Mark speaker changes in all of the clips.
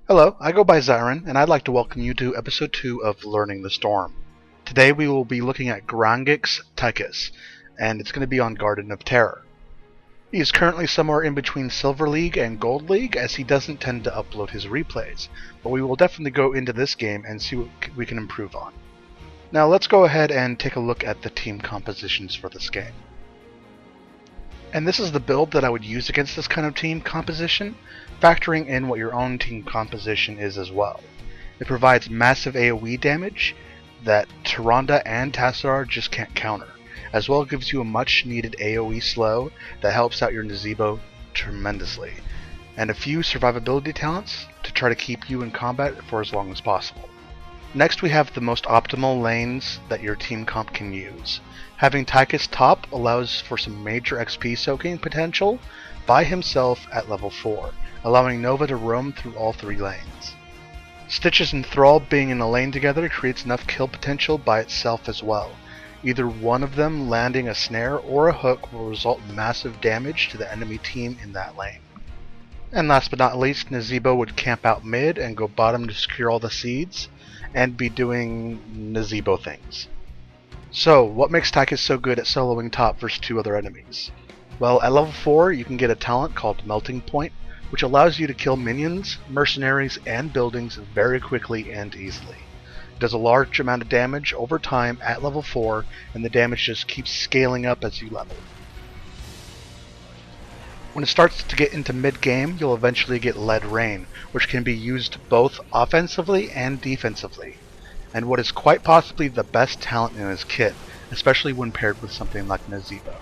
Speaker 1: Hello, I go by Zyron, and I'd like to welcome you to episode 2 of Learning the Storm. Today we will be looking at Grangik's Tychus, and it's going to be on Garden of Terror. He is currently somewhere in between Silver League and Gold League, as he doesn't tend to upload his replays, but we will definitely go into this game and see what we can improve on. Now let's go ahead and take a look at the team compositions for this game. And this is the build that I would use against this kind of team composition, factoring in what your own team composition is as well. It provides massive AoE damage that Tyrande and Tassadar just can't counter, as well as gives you a much needed AoE slow that helps out your Nazeebo tremendously, and a few survivability talents to try to keep you in combat for as long as possible. Next we have the most optimal lanes that your team comp can use. Having Tychus top allows for some major XP soaking potential by himself at level 4, allowing Nova to roam through all 3 lanes. Stitches and Thrall being in a lane together creates enough kill potential by itself as well. Either one of them landing a snare or a hook will result in massive damage to the enemy team in that lane. And last but not least, Nazeebo would camp out mid and go bottom to secure all the seeds, and be doing Nazeebo things. So, what makes Tychus so good at soloing top versus 2 other enemies? Well, at level 4 you can get a talent called Melting Point, which allows you to kill minions, mercenaries, and buildings very quickly and easily. It does a large amount of damage over time at level 4, and the damage just keeps scaling up as you level. When it starts to get into mid-game, you'll eventually get Lead Rain, which can be used both offensively and defensively, and what is quite possibly the best talent in his kit, especially when paired with something like Nazeebo.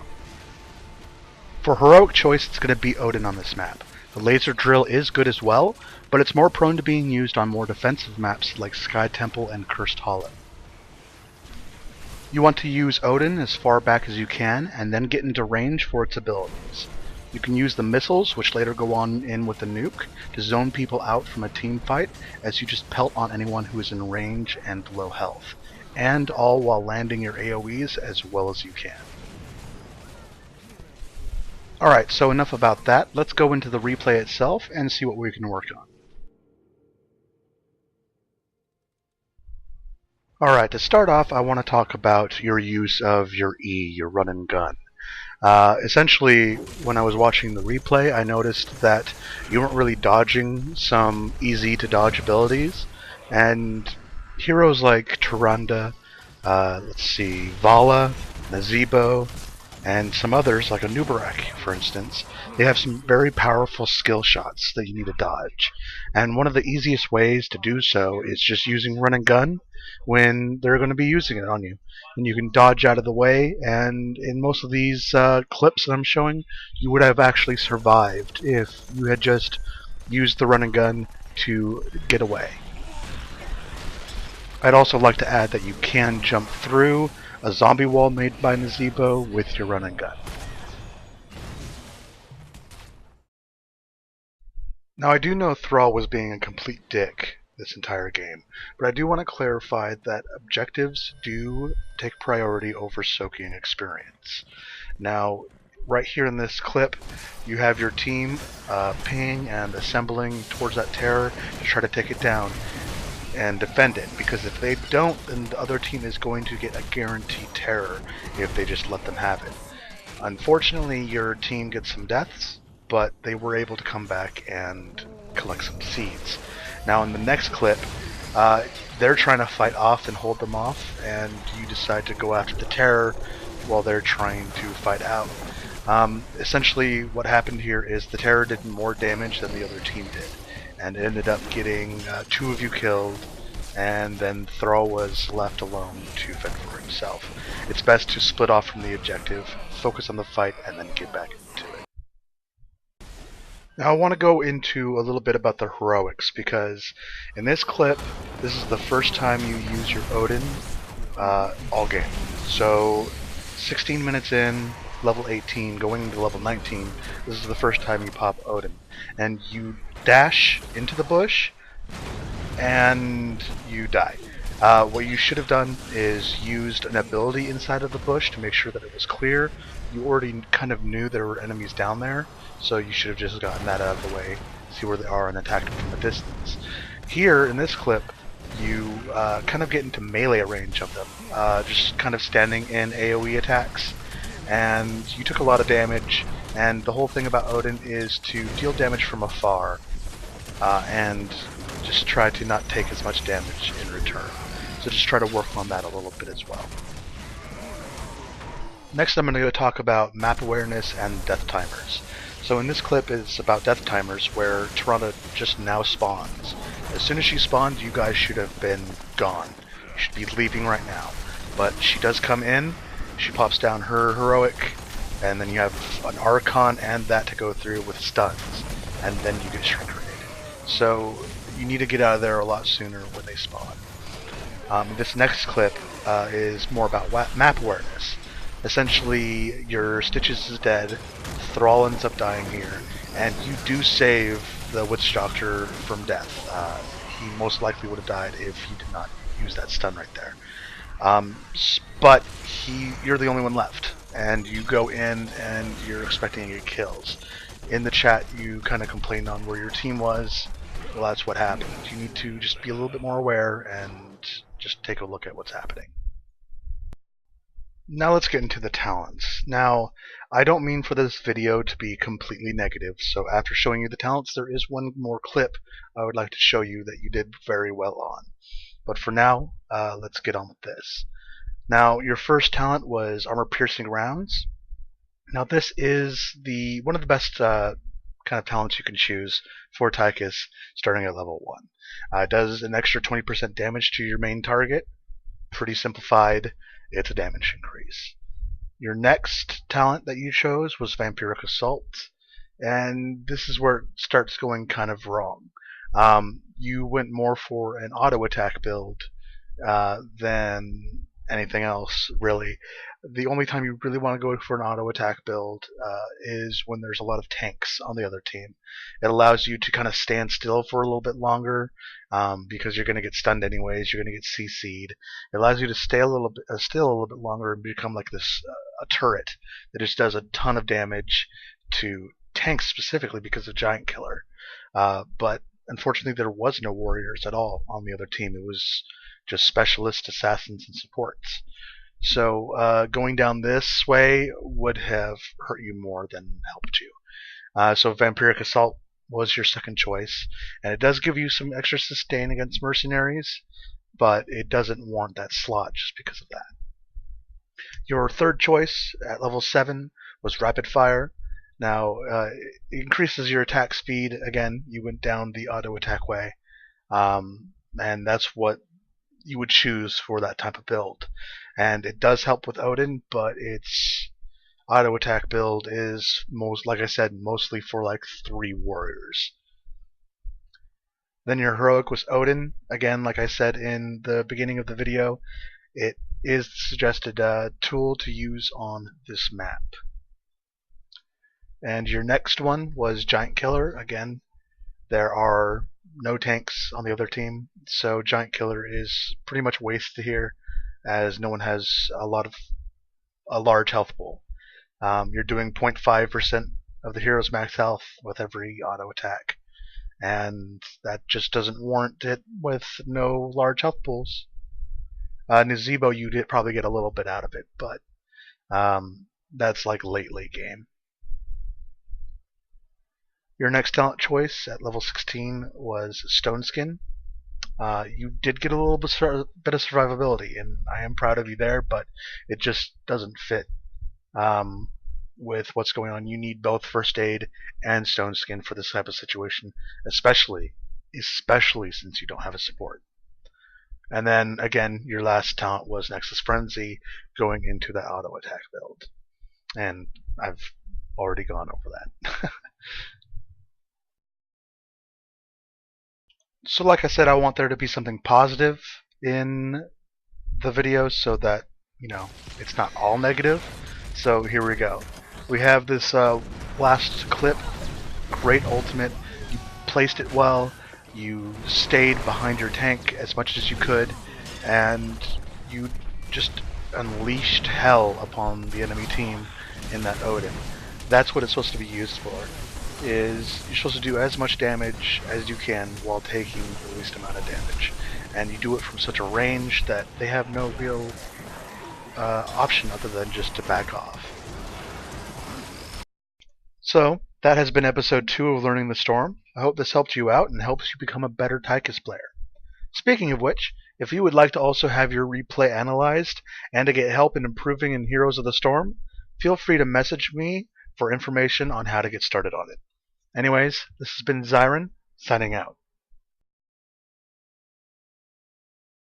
Speaker 1: For heroic choice, it's going to be Odin on this map. The laser drill is good as well, but it's more prone to being used on more defensive maps like Sky Temple and Cursed Hollow. You want to use Odin as far back as you can, and then get into range for its abilities. You can use the missiles, which later go on in with the nuke, to zone people out from a team fight, as you just pelt on anyone who is in range and low health, and all while landing your AoEs as well as you can. Alright, so enough about that. Let's go into the replay itself and see what we can work on. Alright, to start off, I want to talk about your use of your E, your run and gun. Essentially, when I was watching the replay, I noticed that you weren't really dodging some easy to dodge abilities, and heroes like Tyrande, Vala, Nazeebo, and some others like a Nubarak, for instance, they have some very powerful skill shots that you need to dodge. And one of the easiest ways to do so is just using run and gun when they're going to be using it on you. And you can dodge out of the way, and in most of these clips that I'm showing, you would have actually survived if you had just used the run and gun to get away. I'd also like to add that you can jump through a zombie wall made by Nazeebo with your run and gun. Now I do know Thrall was being a complete dick this entire game, but I do want to clarify that objectives do take priority over soaking experience. Now, right here in this clip, you have your team pinging and assembling towards that terror to try to take it down and defend it, because if they don't, then the other team is going to get a guaranteed terror if they just let them have it. Unfortunately, your team gets some deaths, but they were able to come back and collect some seeds. Now in the next clip, they're trying to fight off and hold them off, and you decide to go after the terror while they're trying to fight out. Essentially what happened here is the terror did more damage than the other team did, and it ended up getting 2 of you killed, and then Thrall was left alone to fend for himself. It's best to split off from the objective, focus on the fight, and then get back into it. Now I want to go into a little bit about the heroics, because in this clip, this is the first time you use your Odin all game. So 16 minutes in, level 18, going into level 19, this is the first time you pop Odin. And you dash into the bush, and you die. What you should have done is used an ability inside of the bush to make sure that it was clear. You already kind of knew there were enemies down there, so you should have just gotten that out of the way see where they are, and attack them from a distance. Here, in this clip, you kind of get into melee range of them, just kind of standing in AoE attacks, and you took a lot of damage, and the whole thing about Odin is to deal damage from afar, and just try to not take as much damage in return. So just try to work on that a little bit as well. Next, I'm going to go talk about map awareness and death timers. So in this clip is about death timers, where Tyrande just now spawns. As soon as she spawned, you guys should have been gone. You should be leaving right now. But she does come in, she pops down her heroic, and then you have an Archon and that to go through with stuns, and then you get shrink rated. So you need to get out of there a lot sooner when they spawn. This next clip is more about map awareness. Essentially, your Stitches is dead, Thrall ends up dying here, and you do save the Witch Doctor from death. He most likely would have died if he did not use that stun right there. But you're the only one left, and you go in and you're expecting to get kills. In the chat, you kind of complained on where your team was. Well, that's what happened. You need to just be a little bit more aware and just take a look at what's happening. Now let's get into the talents. Now, I don't mean for this video to be completely negative, so after showing you the talents, there is one more clip I would like to show you that you did very well on. But for now, let's get on with this. Now, your first talent was armor-piercing rounds. Now, this is one of the best kind of talents you can choose for Tychus starting at level 1. It does an extra 20% damage to your main target. Pretty simplified. It's a damage increase. Your next talent that you chose was Vampiric Assault, and this is where it starts going kind of wrong. You went more for an auto attack build than anything else, really. The only time you really want to go for an auto attack build is when there's a lot of tanks on the other team. It allows you to kind of stand still for a little bit longer because you're going to get stunned anyways. You're going to get CC'd. It allows you to stay still a little bit longer and become like this a turret that just does a ton of damage to tanks specifically because of Giant Killer. But unfortunately, there was no warriors at all on the other team. It was just specialists, assassins, and supports. So going down this way would have hurt you more than helped you. So Vampiric Assault was your second choice, and it does give you some extra sustain against mercenaries, but it doesn't warrant that slot just because of that. Your third choice at level 7 was Rapid Fire. Now, it increases your attack speed. Again, you went down the auto attack way, and that's what you would choose for that type of build. And it does help with Odin, but its auto attack build is like I said, mostly for like 3 warriors. Then your heroic was Odin. Again, like I said in the beginning of the video, it is the suggested tool to use on this map. And your next one was Giant Killer. Again, there are no tanks on the other team, so Giant Killer is pretty much wasted here, as no one has a large health pool. You're doing 0.5% of the hero's max health with every auto attack, and that just doesn't warrant it with no large health pools. Nazebo, you did probably get a little bit out of it, but that's like late game. Your next talent choice at level 16 was Stone Skin. You did get a little bit of survivability, and I am proud of you there, but it just doesn't fit with what's going on. You need both First Aid and Stone Skin for this type of situation, especially since you don't have a support. And then, again, your last talent was Nexus Frenzy, going into that auto attack build. And I've already gone over that. So like I said, I want there to be something positive in the video so that, you know, it's not all negative. So here we go. We have this last clip. Great ultimate. You placed it well. You stayed behind your tank as much as you could, and you just unleashed hell upon the enemy team in that Odin. That's what it's supposed to be used for. is you're supposed to do as much damage as you can while taking the least amount of damage. And you do it from such a range that they have no real option other than just to back off. So, that has been episode 2 of Learning the Storm. I hope this helped you out and helps you become a better Tychus player. Speaking of which, if you would like to also have your replay analyzed and to get help in improving in Heroes of the Storm, feel free to message me for information on how to get started on it. Anyways, this has been Zyron, signing out.